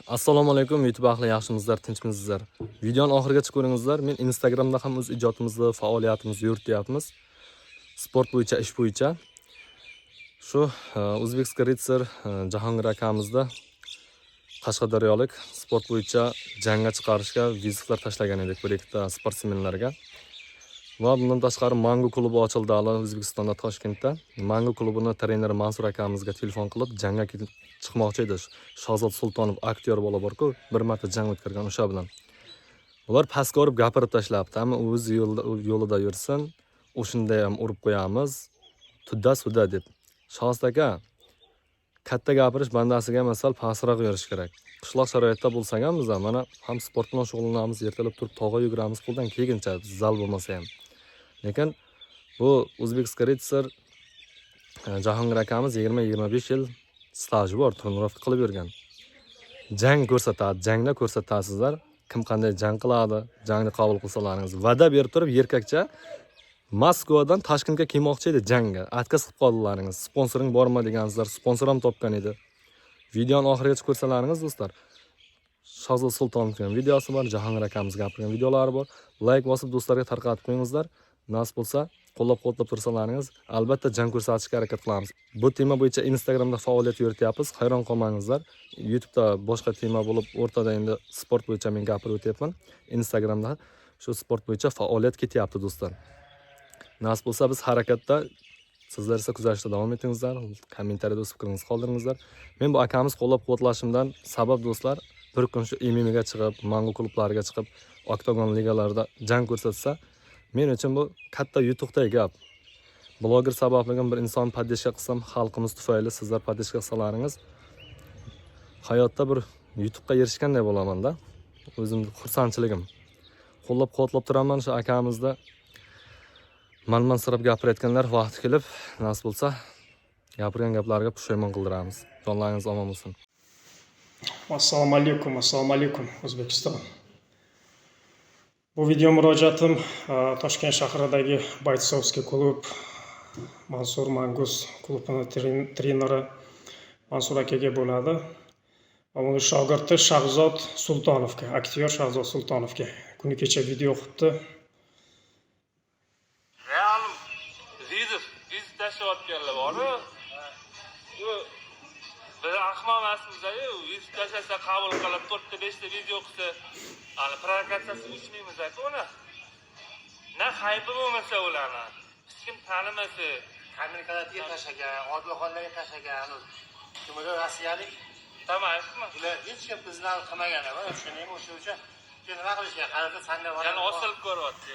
Assalomu alaykum YouTube ahli, yaxshimisizlar, tinchmisizlar? Videoni oxirigacha ko'ringizlar. Men Instagramda ham o'z ijodimizni, faoliyatimizni yurityapmiz. Sport bo'yicha, ish bo'yicha. Shu Uzbekska Ritser Jahongir akamizda Qashqadaryolik sport bo'yicha jangga chiqarishga vizitlar tashlagan edik bir ikkita sportsmenlarga. Va bundan tashqari Mango klubi ochildi O'zbekistonda, Toshkentda. Mango klubini treneri Mansur akamizga telefon qilib jangga chiqmoqchi edi. Shahzod Sultonov aktyor bola bor-ku, bir marta jang o'tkazgan o'sha bilan. Ular pastga urib gapirib tashlabdi, ammo o'z yo'lida yursin, o'shunda ham urib qo'yamiz, tudda deb. Shahzod aka, katta gapirish bandasiga masal pastroq yurish kerak. Qishloq sharoitda bo'lsak ham biz mana ham sport bilan shug'ullanamiz, ertalab turib tog'a yuguramiz, qo'ldan kelguncha zal bo'lmasa ham. Lekin bu Uzbekska Ritser Jahongir akamiz 20-25 yil staji bor, trenirovka qilib yurgan. Jang ko'rsatadi, jangda ko'rsatasizlar, kim qanday jang qiladi, jangni qabul qilsalaringiz. Va'da berib turib erkakcha Moskvadan Toshkentga kelmoqchi edi jangga. Atkaz qilib qoldlaringiz. Sponsoring bormi degansizlar, sponsor ham topgan edi. Videoni oxirigacha ko'rsalaringiz do'stlar. Shahzod Sultonovning videosi bor, Jahongir akamiz gapirgan videolari bor. Like bosib do'stlarga tarqatib qo'yingizlar. Nasib bo'lsa, qo'llab-quvvatlab tursalaringiz, albatta jang ko'rsatishga harakat qilamiz. Bu tema bo'yicha Instagramda faoliyat yurityapmiz. Hayron qolmangizlar. YouTube'da boshqa tema bo'lib, o'rtada endi sport bo'yicha men gapirib o'tyapman. Instagramda shu sport bo'yicha faoliyat ketyapti do'stlar. Nasib bo'lsa biz harakatda, sizlar esa kuzatishda davom etingizlar, kommentariyada o'z fikringizni qoldiringizlar. Men bu akamiz qo'llab-quvvatlashimdan sabab do'stlar, bir kun shu MMA ga chiqib, Mango klublariga chiqib, oktagon ligalarida jang ko'rsatsa, men uchun bu katta yutuqday gap. Bloger sababligim bir inson podдержка qilsam, xalqimiz tufayli sizlar podдержка qilsalaringiz, hayotda bir yutuqqa erishganday bo'laman-da. O'zimning xursandchiligim. Qo'llab-quvvatlab turaman shu akamizda. Manmansirab gapirayotganlar vaqti kelib, nasib bo'lsa, gapirgan gaplariga pushaymon qildiramiz. Jonlaringiz omon bo'lsin. Assalomu alaykum O'zbekiston. Bu video murojaatim Toshkent shahridagi Baytsovskiy klub, Mansur Mangus klubining treneri Mansur akaga bo'ladi. Va uning shogirdi Shahzod Sultonovga, aktyor Shahzod Sultonovga kuni kecha video qilibdi. Biz tashlayotganlar bor-ku. Bir ahmoq emasmiz-ku, biz tashlasa qabul qilib 4 ta 5 ta video qilsa, ana provokatsiyasi uchmaymiz-ku uni. Na haybi bo'lmasa ularni. Hech kim tanimasa, Amerikalarga tashlagan, Odilxonlarga tashlagan, kimlar rossiyalik tamayapmi? bular hech kim bizdan qilmagan va shuning o'sha uchun nima qilishgan? Qarasa sanda bor. Yana osilib ko'ryapti.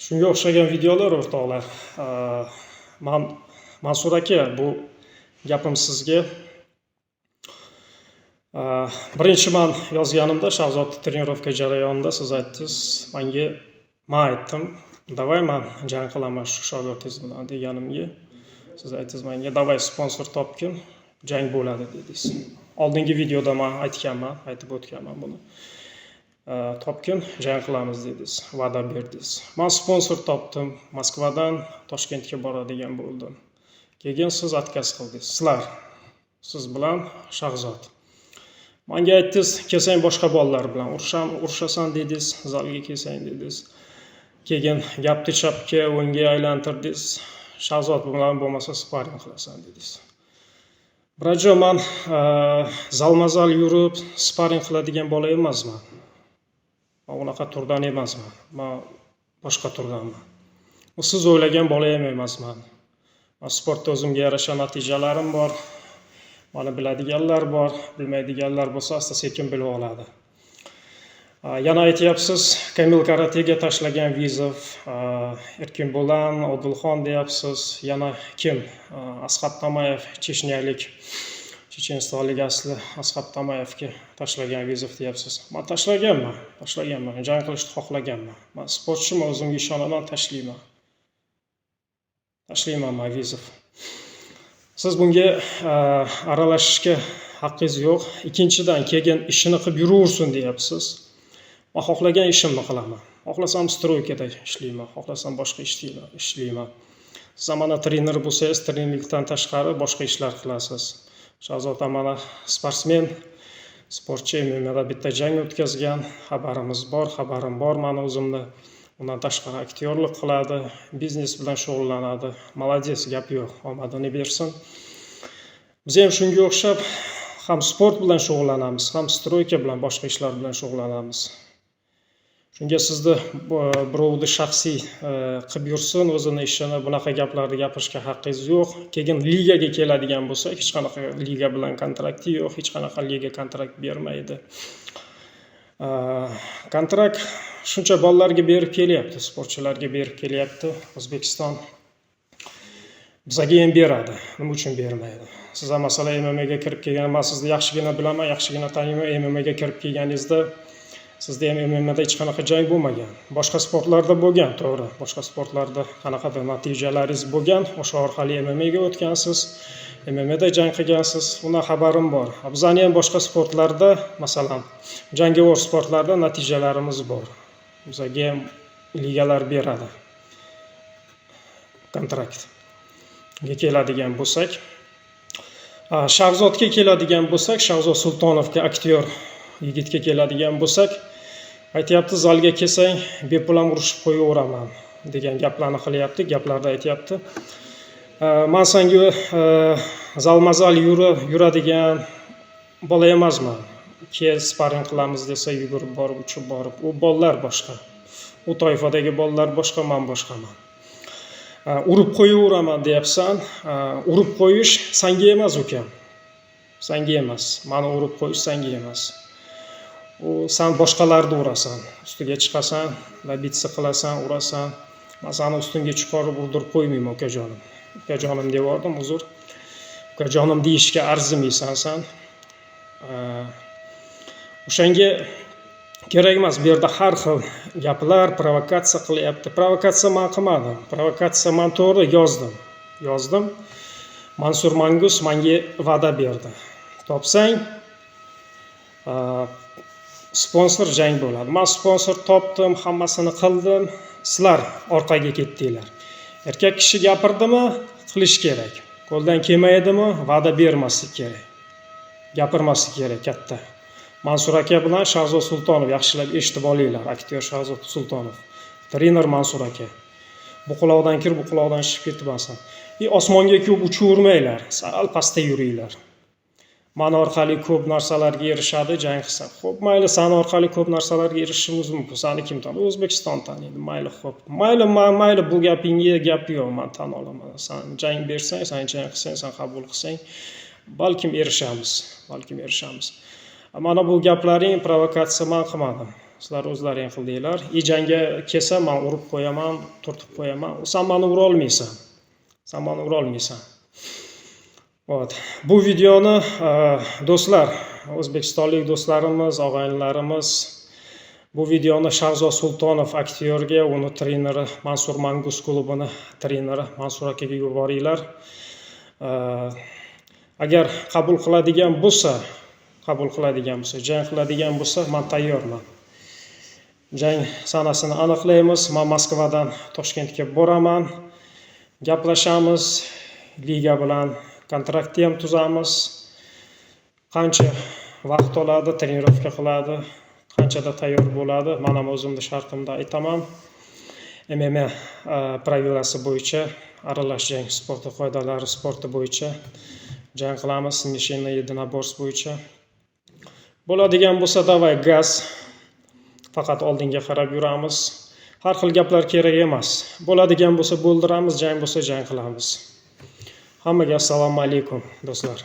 Shunga o'xshagan videolar o'rtoqlar. Mansur aka, bu gapim sizga. Birinchi men yozganimda Shahzod trenirovka jarayonida siz aytdingiz, men aytdim, "Davay men jang qilaman shu shogirdingiz bilan" deganimga, siz aytdingiz menga, "Davay sponsor topgin, jang bo'ladi" dedingiz. Oldingi videoda men aytib o'tganman buni. Topgin, jang qilamiz dedingiz, va'da berdingiz. Men sponsor topdim, Moskvadan Toshkentga boradigan bo'ldim. Keyin siz atkaz qildingiz. Siz bilan Shahzod. Menga aytdingiz, "Kelsang boshqa bolalar bilan urushasan" dedingiz, zalga kelsang dedingiz. Keyin gapni chapga o'ngga aylantirdingiz. Shahzod bilan bo'lmasa sparing qilasan dedingiz. Biroq men zalma-zal yurib sparing qiladigan bola emasman. Men unaqa turdan emasman. Men boshqa turdanman. Siz o'ylagan bola ham emasman. Sportda o'zimga yarasha natijalarim bor. Mana biladiganlar bor, bilmaydiganlar bo'lsa asta-sekin bilib oladi. Yana aytyapsiz, Kamil karatega tashlagan Vizov, Erkin Bo'lan, Odilxon deyapsiz. Yana kim? Asqat Tamayev, checheniyalik, Chechenistonlik asli Asqat Tamayevga tashlagan Vizov deyapsiz. Men tashlaganman. Jang qilishni xohlaganman. Men sportchiman, o'zimga ishonaman, tashlayman men Vizov. Siz bunga aralashishga haqqingiz yo'q. Ikkinchidan, keyin ishini qilib yuraversin deyapsiz. Men xohlagan ishimni qilaman. Xohlasam stroykada ishlayman, xohlasam boshqa ishlayman. Siz mana trener bo'lsangiz, trenerlikdan tashqari boshqa ishlar qilasiz. Shahzod mana sportsmen, sportchi, MMAda bitta jang o'tkazgan, xabarim bor mani o'zimni. Undan tashqari aktyorlik qiladi, biznes bilan shug'ullanadi. Молодец, gap yo'q, omadini bersin. Biz ham shunga o'xshab ham sport bilan shug'ullanamiz, ham stroyka bilan, boshqa ishlar bilan shug'ullanamiz. Shunga sizni birovni shaxsiy qilib yursin, o'zini ishini, bunaqa gaplarni gapirishga haqqingiz yo'q. Keyin ligaga keladigan bo'lsa, hech qanaqa liga bilan kontrakti yo'q, hech qanaqa liga kontrakt bermaydi. Kontrakt shuncha bolalarga berib kelyapti, sportchilarga berib kelyapti. O'zbekiston bizga ham beradi. Nima uchun bermaydi? Siz ham masalan MMAga kirib kelgan, men sizni yaxshigina bilaman, yaxshigina taniyman. MMAga kirib kelganingizda sizda ham MMAda hech qanaqa jang bo'lmagan. Boshqa sportlarda bo'lgan, to'g'ri. Boshqa sportlarda qanaqadir natijalaringiz bo'lgan, o'sha orqali MMAga o'tgansiz, MMAda jang qilgansiz, undan xabarim bor. Bizning ham boshqa sportlarda, masalan, jangovar sportlarda natijalarimiz bor. Bizga ham ligalar beradi. Kontraktga keladigan bo'lsak, Shahzodga keladigan bo'lsak, Shahzod Sultonovga, aktyor yigitga keladigan bo'lsak, aytayapti, zalga kelsang, bepul ham urushib qo'yaveraman degan gaplarni qilyapti, gaplarda aytayapti. Men senga zalmazal yuradigan bola emasman. Kel sparing qilamiz desa, yugurib borib, uchib borib, u bolalar boshqa. U toifadagi bolalar boshqa, men boshqaman. Urib qo'yaveraman deyapsan. Urib qo'yish senga emas ukam. Senga emas. Meni urib qo'yish senga emas. U sen boshqalarni urasan, ustiga chiqasan, labitsa qilasan, urasan. Men seni ustingga chiqarib urdirib qo'ymayman ukajonim. Ukajonim devordim, uzr. Ukajonim deyishga arzimaysan sen. O'shanga kerak emas. Bu yerda har xil gaplar, provokatsiya qilyapti. Provokatsiya men qilmadim. Provokatsiya men to'g'ri yozdim. Mansur Mangus menga va'da berdi. Topsang sponsor jang bo'ladi. Men sponsor topdim, hammasini qildim. Sizlar orqaga ketdinglar. Erkak kishi gapirdimi, qilish kerak. Qo'ldan kelmaydimi, va'da bermaslik kerak. Gapirmaslik kerak katta. Mansur aka bilan Shahzod Sultonov, yaxshilab eshitib olinglar, aktyor Shahzod Sultonov. Trener Mansur aka. Bu quloqdan kirib, bu quloqdan chiqib ketmasin. Osmonga ko'p uchavermanglar, sal pastda yuringlar. Men orqali ko'p narsalarga erishadi, jang qilsa. Xo'p, mayli, sen orqali ko'p narsalarga erishishimiz mumkin. Seni kim taniydi? O'zbekiston taniydi. Mayli, xo'p. Mayli, bu gapingga gap yo'q, men tan olaman. Sen jang bersang, sen jang qilsang, sen qabul qilsang, balkim erishamiz. Mana bu gaplaring provokatsiya men qilmadim. Sizlar o'zlaring qildinglar. Jangga kelsa, men urib qo'yaman, turtib qo'yaman. Sen meni ura olmaysan. Bu videoni do'stlar, o'zbekistonlik do'stlarimiz, og'aynilarimiz bu videoni Shahzod Sultonov aktyorga, uni treneri, Mansur Mangus klubini treneri Mansur akaga yuboringlar. Agar qabul qiladigan bo'lsa, jang qiladigan bo'lsa, men tayyorman. Jang sanasini aniqlaymiz. Men Moskvadan Toshkentga boraman. Gaplashamiz, liga bilan kontraktni ham tuzamiz. Qancha vaqt oladi, trenirovka qiladi, qanchada tayyor bo'ladi, men ham o'zimni shartimda aytaman. MMA pravilasi bo'yicha, aralash jang sporti qoidalari sporti bo'yicha jang qilamiz, smesheniy единоборств bo'yicha. Bo'ladigan bo'lsa, davay gaz. Faqat oldinga qarab yuramiz. Har xil gaplar kerak emas. Bo'ladigan bo'lsa bo'ldiramiz, jang bo'lsa jang qilamiz. Hammaga assalomu alaykum do'stlar.